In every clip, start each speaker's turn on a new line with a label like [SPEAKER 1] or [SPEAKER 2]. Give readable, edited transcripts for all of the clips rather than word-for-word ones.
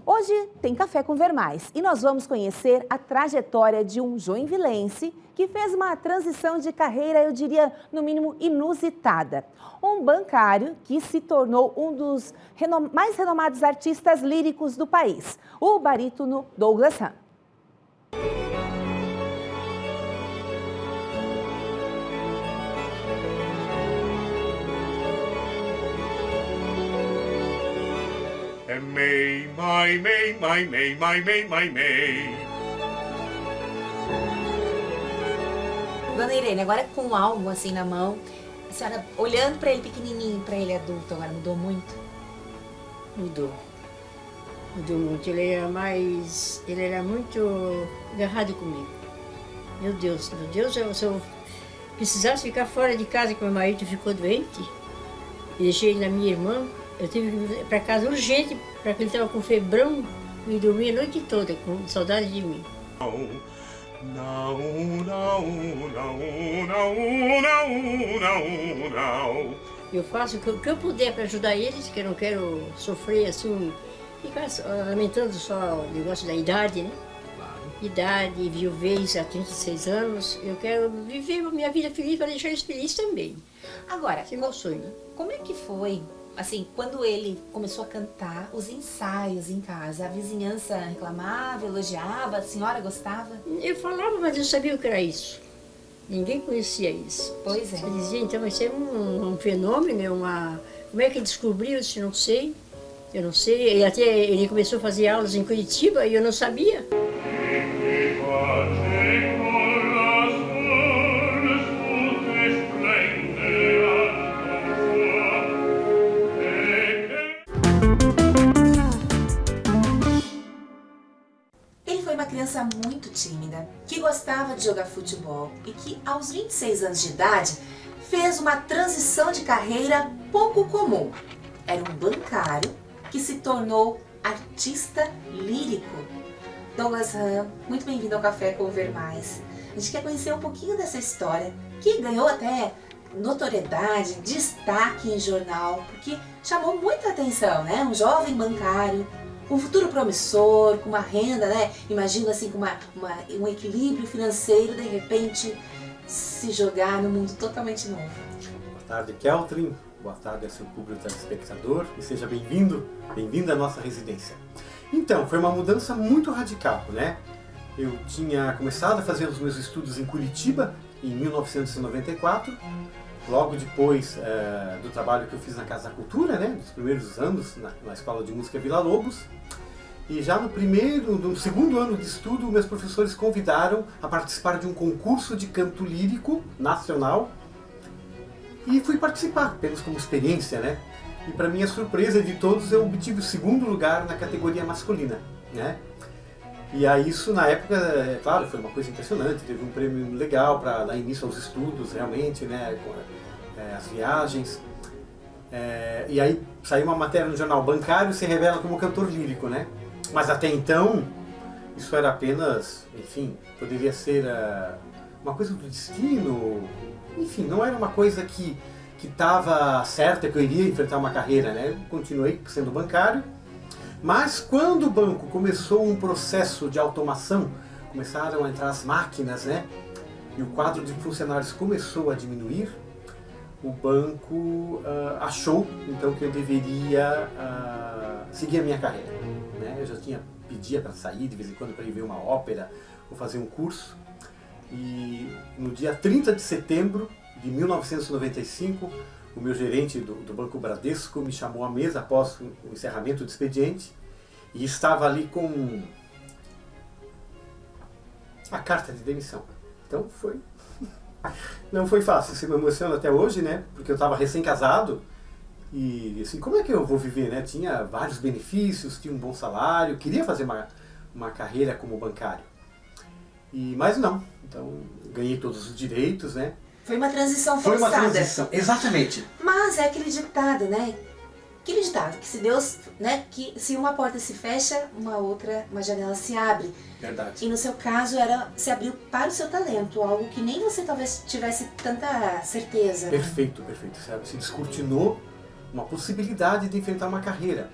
[SPEAKER 1] Hoje tem Café com Ver Mais e nós vamos conhecer a trajetória de um joinvilense que fez uma transição de carreira, eu diria, no mínimo inusitada. Um bancário que se tornou um dos mais renomados artistas líricos do país, o barítono Douglas Ram.
[SPEAKER 2] É May, May, May, May, May, May, May, May, May.
[SPEAKER 3] Dona Irene, agora com algo assim na mão, a senhora olhando para ele pequenininho, para ele adulto, agora mudou muito?
[SPEAKER 4] Mudou. Mudou muito. Ele era muito agarrado comigo. Meu Deus, se eu precisasse ficar fora de casa que meu marido ficou doente, e deixei ele na minha irmã, eu tive que ir para casa urgente, porque ele estava com febrão e dormia a noite toda, com saudade de mim.
[SPEAKER 2] Não, não, não, não, não, não, não.
[SPEAKER 4] Eu faço o que eu puder para ajudar eles, que eu não quero sofrer assim, ficar lamentando só o negócio da idade, né? Idade, viuvez há 36 anos, eu quero viver a minha vida feliz para deixar eles felizes também.
[SPEAKER 3] Agora,
[SPEAKER 4] Esse é meu sonho.
[SPEAKER 3] como é que foi, assim, quando ele começou a cantar, os ensaios em casa? A vizinhança reclamava, elogiava, a senhora gostava?
[SPEAKER 4] Eu falava, mas eu sabia o que era isso. Ninguém conhecia isso.
[SPEAKER 3] Pois é.
[SPEAKER 4] Você dizia, então, isso é um fenômeno, como é que ele descobriu? Eu disse, não sei. Eu não sei. Ele começou a fazer aulas em Curitiba e eu não sabia.
[SPEAKER 3] Ele foi uma criança muito tímida, que gostava de jogar futebol e que, aos 26 anos de idade, fez uma transição de carreira pouco comum. Era um bancário que se tornou artista lírico. Douglas Ram, muito bem-vindo ao Café com Ver Mais. A gente quer conhecer um pouquinho dessa história, que ganhou até notoriedade, destaque em jornal, porque chamou muita atenção, né? Um jovem bancário, um futuro promissor, com uma renda, né? Imagina assim, com um equilíbrio financeiro, de repente se jogar num mundo totalmente novo.
[SPEAKER 5] Boa tarde, Keltrin. Boa tarde ao seu público telespectador e seja bem-vindo, bem-vindo à nossa residência. Então, foi uma mudança muito radical, né? Eu tinha começado a fazer os meus estudos em Curitiba em 1994, logo depois do trabalho que eu fiz na Casa da Cultura, né? Dos primeiros anos na Escola de Música Vila Lobos. E já no segundo ano de estudo, meus professores convidaram a participar de um concurso de canto lírico nacional. E fui participar, apenas como experiência, né? E para minha surpresa de todos, eu obtive o segundo lugar na categoria masculina, né? E aí isso, na época, é claro, foi uma coisa impressionante, teve um prêmio legal para dar início aos estudos, realmente, né? As viagens. E aí saiu uma matéria no jornal Bancário, se revela como cantor lírico, né? Mas até então, isso era apenas, enfim, poderia ser uma coisa do destino. Enfim, não era uma coisa que estava certa que eu iria enfrentar uma carreira, né? Eu continuei sendo bancário, mas quando o banco começou um processo de automação, começaram a entrar as máquinas, né? E o quadro de funcionários começou a diminuir, o banco achou então que eu deveria seguir a minha carreira, né? Eu já pedia para sair de vez em quando para ir ver uma ópera ou fazer um curso. E no dia 30 de setembro de 1995, o meu gerente do Banco Bradesco me chamou à mesa após o encerramento do expediente e estava ali com a carta de demissão. Então não foi fácil, isso me emociona até hoje, né? Porque eu estava recém-casado e assim, como é que eu vou viver, né? Tinha vários benefícios, tinha um bom salário, queria fazer uma carreira como bancário. Mas não, então ganhei todos os direitos, né?
[SPEAKER 3] Foi uma transição
[SPEAKER 5] Foi
[SPEAKER 3] forçada.
[SPEAKER 5] uma transição, exatamente.
[SPEAKER 3] Mas é aquele ditado, né? Aquele ditado que se Deus, né? Que se uma porta se fecha, uma janela se abre.
[SPEAKER 5] Verdade.
[SPEAKER 3] E no seu caso se abriu para o seu talento, algo que nem você talvez tivesse tanta certeza.
[SPEAKER 5] Perfeito, perfeito. Se descortinou uma possibilidade de enfrentar uma carreira.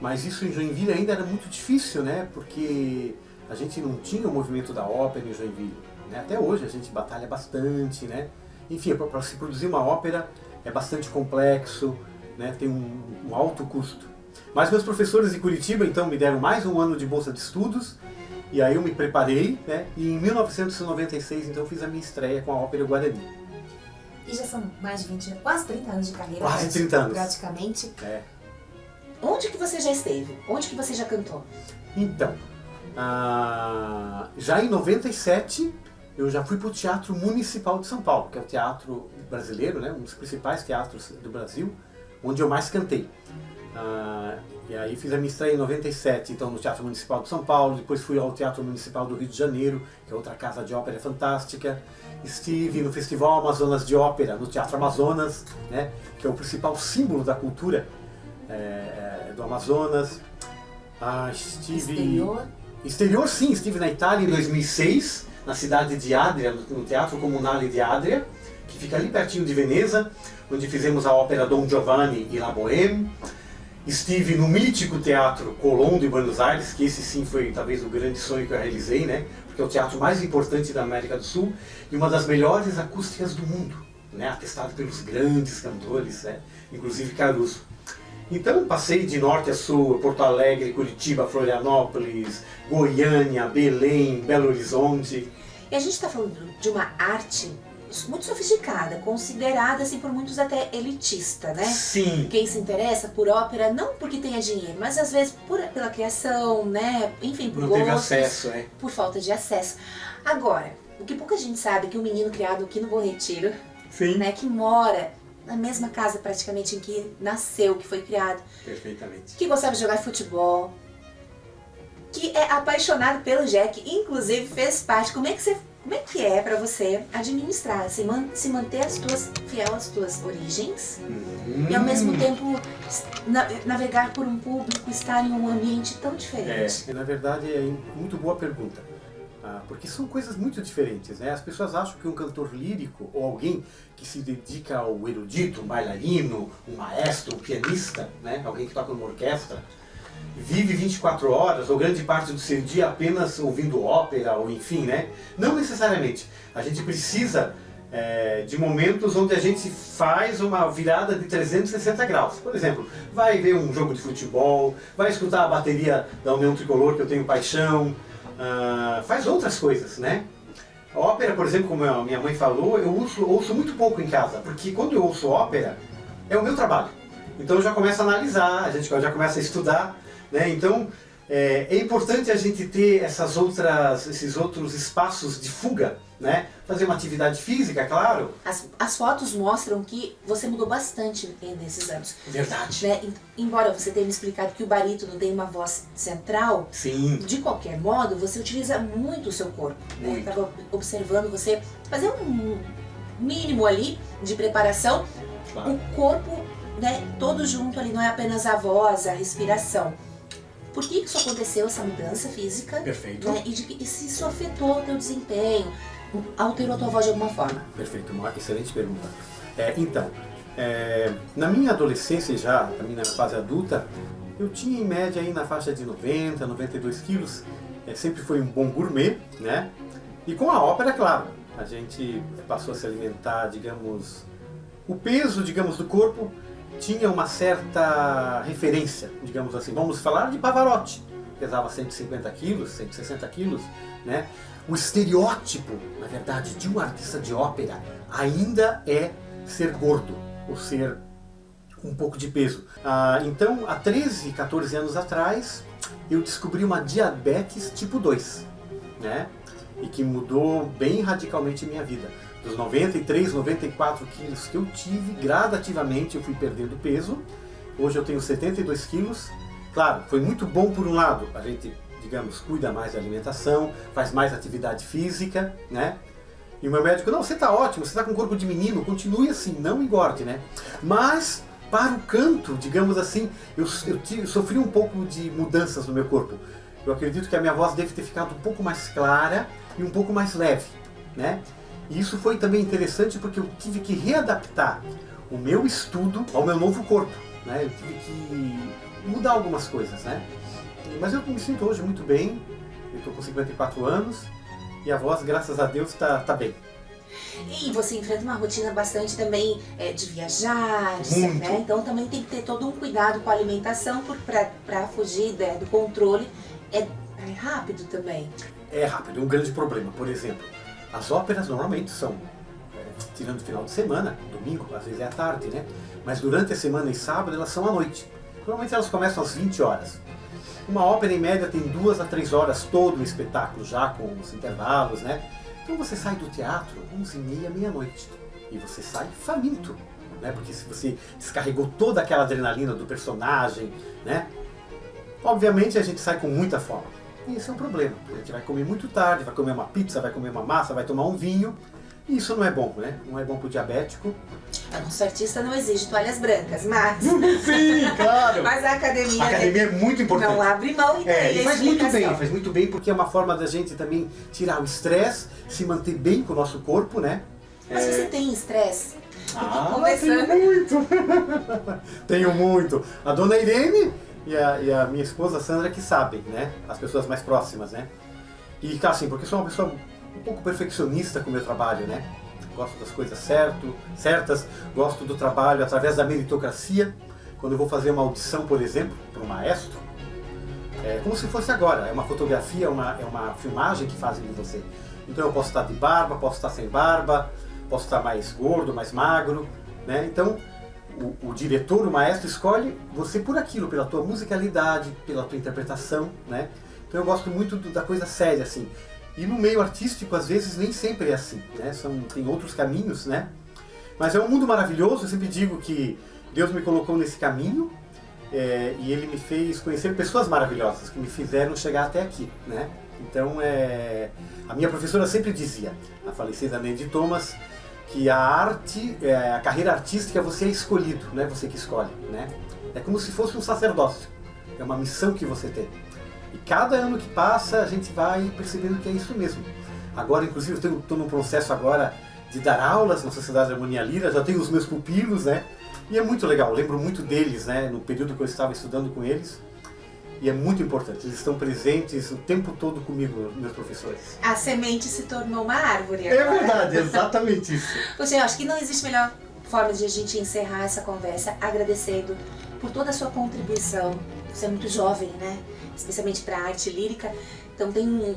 [SPEAKER 5] Mas isso em Joinville ainda era muito difícil, né? Porque a gente não tinha o movimento da ópera em Joinville, né? Até hoje a gente batalha bastante, né? Enfim, para se produzir uma ópera é bastante complexo, né? Tem um alto custo. Mas meus professores de Curitiba, então, me deram mais um ano de bolsa de estudos, e aí eu me preparei, né? E em 1996, então, eu fiz a minha estreia com a Ópera Guarani.
[SPEAKER 3] E já são mais de 20 anos, quase 30 anos de carreira.
[SPEAKER 5] Quase 30 anos.
[SPEAKER 3] Praticamente.
[SPEAKER 5] É.
[SPEAKER 3] Onde que você já esteve? Onde que você já cantou?
[SPEAKER 5] Então, já em 97, eu já fui para o Teatro Municipal de São Paulo, que é o teatro brasileiro, né? Um dos principais teatros do Brasil, onde eu mais cantei. E aí fiz a minha estreia em 97, então no Teatro Municipal de São Paulo, depois fui ao Teatro Municipal do Rio de Janeiro, que é outra casa de ópera fantástica. Estive no Festival Amazonas de Ópera, no Teatro Amazonas, né, que é o principal símbolo da cultura do Amazonas. Exterior, sim, estive na Itália em 2006, na cidade de Adria, no Teatro Comunale de Adria, que fica ali pertinho de Veneza, onde fizemos a ópera Dom Giovanni e La Bohème. Estive no mítico Teatro Colón de Buenos Aires, que esse sim foi talvez o grande sonho que eu realizei, né? Porque é o teatro mais importante da América do Sul e uma das melhores acústicas do mundo, né? Atestado pelos grandes cantores, né? Inclusive Caruso. Então passei de norte a sul, Porto Alegre, Curitiba, Florianópolis, Goiânia, Belém, Belo Horizonte.
[SPEAKER 3] E a gente está falando de uma arte muito sofisticada, considerada assim por muitos até elitista, né?
[SPEAKER 5] Sim.
[SPEAKER 3] Quem se interessa por ópera, não porque tenha dinheiro, mas às vezes pela criação, né? Enfim, por
[SPEAKER 5] não
[SPEAKER 3] gostos,
[SPEAKER 5] teve acesso,
[SPEAKER 3] por falta de acesso. Agora, o que pouca gente sabe é que um menino criado aqui no Bom Retiro,
[SPEAKER 5] sim,
[SPEAKER 3] né, que mora na mesma casa praticamente em que nasceu, que foi criado,
[SPEAKER 5] perfeitamente,
[SPEAKER 3] que gostava de jogar futebol, que é apaixonado pelo Jack, inclusive fez parte. Como é que é pra você administrar, assim, se manter fiel às tuas origens e ao mesmo tempo navegar por um público, estar em um ambiente tão diferente?
[SPEAKER 5] Na verdade é muito boa pergunta, porque são coisas muito diferentes, né? As pessoas acham que um cantor lírico ou alguém que se dedica ao erudito, um bailarino, um maestro, um pianista, né? Alguém que toca numa orquestra, vive 24 horas ou grande parte do seu dia apenas ouvindo ópera ou enfim, né? Não necessariamente. A gente precisa de momentos onde a gente faz uma virada de 360 graus. Por exemplo, vai ver um jogo de futebol, vai escutar a bateria da União Tricolor, que eu tenho paixão, faz outras coisas, né? A ópera, por exemplo, como a minha mãe falou, eu ouço muito pouco em casa, porque quando eu ouço ópera, é o meu trabalho. Então eu já começo a analisar, a gente já começa a estudar, né? Então é importante a gente ter esses outros espaços de fuga, né? Fazer uma atividade física, claro.
[SPEAKER 3] As fotos mostram que você mudou bastante nesses anos.
[SPEAKER 5] Verdade.
[SPEAKER 3] Né? Embora você tenha me explicado que o barítono tem uma voz central,
[SPEAKER 5] sim,
[SPEAKER 3] de qualquer modo, você utiliza muito o seu corpo. Né? Eu estava observando você fazer um mínimo ali de preparação,
[SPEAKER 5] claro.
[SPEAKER 3] O corpo, né, todo junto ali, não é apenas a voz, a respiração. Por que isso aconteceu, essa mudança física?
[SPEAKER 5] Perfeito.
[SPEAKER 3] Né, e se isso afetou o teu desempenho, alterou a tua voz de alguma forma?
[SPEAKER 5] Perfeito, uma excelente pergunta. Na minha adolescência já, também na fase adulta, eu tinha em média aí na faixa de 90, 92 quilos. Sempre foi um bom gourmet, né? E com a ópera, claro, a gente passou a se alimentar, digamos, o peso, digamos, do corpo tinha uma certa referência, digamos assim. Vamos falar de Pavarotti, pesava 150 quilos, 160 quilos, né? O estereótipo, na verdade, de um artista de ópera ainda é ser gordo, ou ser um pouco de peso. Então, há 13, 14 anos atrás, eu descobri uma diabetes tipo 2, né? E que mudou bem radicalmente minha vida. Dos 93, 94 quilos que eu tive, gradativamente eu fui perdendo peso. Hoje eu tenho 72 quilos. Claro, foi muito bom por um lado, a gente, digamos, cuida mais da alimentação, faz mais atividade física, né? E o meu médico, não, você está ótimo, você está com corpo de menino, continue assim, não engorde, né? Mas, para o canto, digamos assim, eu sofri um pouco de mudanças no meu corpo. Eu acredito que a minha voz deve ter ficado um pouco mais clara e um pouco mais leve, né? E isso foi também interessante porque eu tive que readaptar o meu estudo ao meu novo corpo. né? Eu tive que mudar algumas coisas, né? Mas eu me sinto hoje muito bem, eu estou com 54 anos e a voz, graças a Deus, tá bem.
[SPEAKER 3] E você enfrenta uma rotina bastante também de viajar,
[SPEAKER 5] Muito.
[SPEAKER 3] né? Então também tem que ter todo um cuidado com a alimentação para fugir do controle. É rápido também.
[SPEAKER 5] É rápido, é um grande problema. Por exemplo, as óperas normalmente são, tirando o final de semana, domingo, às vezes é à tarde, né? Mas durante a semana e sábado elas são à noite. Normalmente elas começam às 20 horas. Uma ópera, em média, tem 2 a 3 horas todo o espetáculo, já com os intervalos, né? Então você sai do teatro 11h30, meia-noite. E você sai faminto, né? Porque se você descarregou toda aquela adrenalina do personagem, né? Obviamente a gente sai com muita fome. E esse é um problema. A gente vai comer muito tarde, vai comer uma pizza, vai comer uma massa, vai tomar um vinho. E isso não é bom, né? Não é bom pro diabético.
[SPEAKER 3] A nossa artista não exige toalhas brancas, mas...
[SPEAKER 5] Sim, claro!
[SPEAKER 3] Mas a academia
[SPEAKER 5] é muito importante.
[SPEAKER 3] não abre mão e tem
[SPEAKER 5] E faz muito bem,
[SPEAKER 3] explicação.
[SPEAKER 5] faz muito bem, porque é uma forma da gente também tirar o estresse, se manter bem com o nosso corpo, né?
[SPEAKER 3] Mas você tem estresse?
[SPEAKER 5] Tenho muito! Tenho muito! A dona Irene e a minha esposa Sandra que sabem, né? As pessoas mais próximas, né? E assim, porque eu sou uma pessoa um pouco perfeccionista com o meu trabalho, né? Gosto das coisas certas, gosto do trabalho através da meritocracia. Quando eu vou fazer uma audição, por exemplo, para um maestro, é como se fosse agora, é uma fotografia, é uma filmagem que fazem de você. Então eu posso estar de barba, posso estar sem barba, posso estar mais gordo, mais magro, né? Então o diretor, o maestro, escolhe você por aquilo, pela tua musicalidade, pela tua interpretação, né? Então eu gosto muito da coisa séria, assim. E no meio artístico, às vezes, nem sempre é assim, né? Tem outros caminhos, né? Mas é um mundo maravilhoso, eu sempre digo que Deus me colocou nesse caminho e Ele me fez conhecer pessoas maravilhosas que me fizeram chegar até aqui, né? Então, a minha professora sempre dizia, a falecida Neide Thomas, que a carreira artística você é escolhido, não é você que escolhe, né? É como se fosse um sacerdócio, é uma missão que você tem. E cada ano que passa a gente vai percebendo que é isso mesmo. Agora, inclusive, eu estou num processo agora de dar aulas na Sociedade Harmonia Lira, já tenho os meus pupilos, né? E é muito legal, eu lembro muito deles, né? No período que eu estava estudando com eles. E é muito importante, eles estão presentes o tempo todo comigo, meus professores.
[SPEAKER 3] A semente se tornou uma árvore agora.
[SPEAKER 5] É verdade, exatamente isso.
[SPEAKER 3] Poxa, eu acho que não existe melhor forma de a gente encerrar essa conversa agradecendo por toda a sua contribuição. Você é muito jovem, né? Especialmente para a arte lírica. Então tem um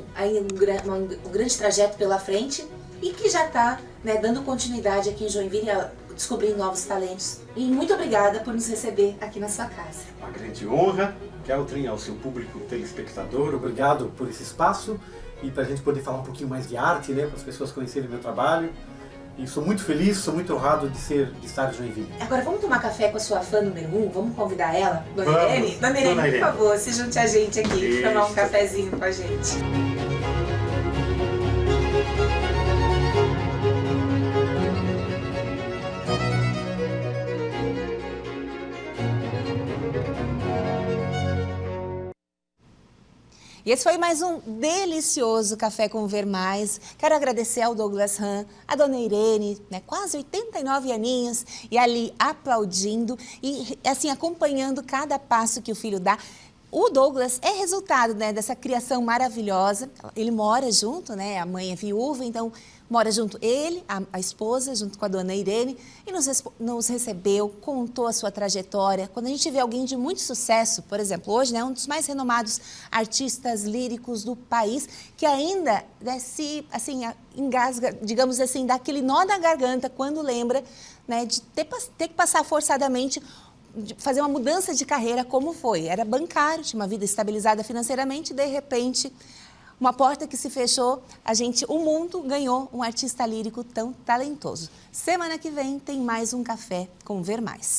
[SPEAKER 3] grande trajeto pela frente e que já está, né, dando continuidade aqui em Joinville, descobrindo novos talentos. E muito obrigada por nos receber aqui na sua casa.
[SPEAKER 5] Uma grande honra, Keltrin, ao seu público telespectador. Obrigado por esse espaço e para a gente poder falar um pouquinho mais de arte, né, para as pessoas conhecerem o meu trabalho. E sou muito feliz, sou muito honrado de estar em Joinville.
[SPEAKER 3] Agora vamos tomar café com a sua fã número 1? Vamos convidar ela? Dona
[SPEAKER 5] Vamos.
[SPEAKER 3] Irene? Dona Irene, por favor, se junte a gente aqui,
[SPEAKER 5] Isso.
[SPEAKER 3] tomar um cafezinho com a gente.
[SPEAKER 1] E esse foi mais um delicioso Café com Ver Mais. Quero agradecer ao Douglas Hahn, a dona Irene, né, quase 89 aninhos, e ali aplaudindo e assim acompanhando cada passo que o filho dá. O Douglas é resultado, né, dessa criação maravilhosa. Ele mora junto, né, a mãe é viúva, então mora junto ele, a esposa, junto com a dona Irene, e nos recebeu, contou a sua trajetória. Quando a gente vê alguém de muito sucesso, por exemplo, hoje, né, um dos mais renomados artistas líricos do país, que ainda, né, se assim, engasga, digamos assim, dá aquele nó na garganta quando lembra, né, de ter que passar forçadamente, de fazer uma mudança de carreira como foi. Era bancário, tinha uma vida estabilizada financeiramente, e de repente, uma porta que se fechou, o mundo ganhou um artista lírico tão talentoso. Semana que vem tem mais um Café com Ver Mais.